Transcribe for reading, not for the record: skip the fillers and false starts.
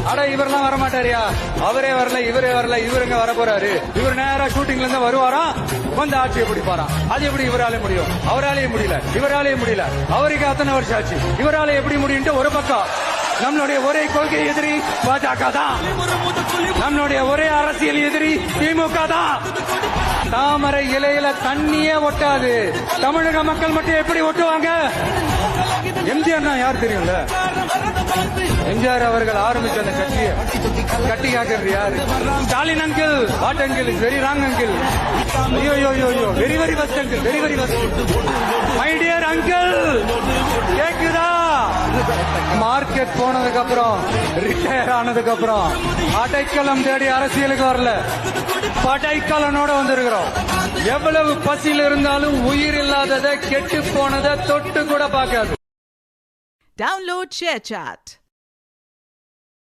அட இவரெல்லாம் வர மாட்டாரியா, அவரே வரல, இவரே வரல, இவருங்க வர போறாரு, இவர் நேரா ஷூட்டிங்ல இருந்து வருவாராம், வந்து ஆட்சியை பிடிப்பாராம். அது எப்படி இவராலே முடியும்? அவராலேயே முடியல, இவராலேயே முடியல. அவருக்கு அத்தனை வருஷம் ஆச்சு, இவரால எப்படி முடியும்? ஒரு பக்கம் நம்மளுடைய ஒரே கொள்கை எதிரி பாஜக தான், நம்மளுடைய ஒரே அரசியல் எதிரி திமுக தான். தாமரை இலையில தண்ணியே ஒட்டாது, தமிழக மக்கள் மட்டும் எப்படி ஒட்டுவாங்க? எம்ஜிஆர் தான் யார் தெரியும்ல? எம்ஜிஆர் அவர்கள் ஆரம்பிச்ச அந்த கட்சியை கட்டி காக்கிறது யாரு? Stalin uncle. What uncle is very wrong uncle. ஐயோ, very very first uncle, very very first. My dear uncle, கேக்குதா? மார்க்கெட் போனதுக்கு அப்புறம், ரிட்டையர் ஆனதுக்கு அப்புறம் அடைக்கலம் தேடி அரசியலுக்கு வரல, படைக்கலனோட வந்திருக்கிறோம். எவ்வளவு பசியில் இருந்தாலும் உயிர் இல்லாததை, கெட்டு போனதை தொட்டு கூட பார்க்காது. Download ShareChat.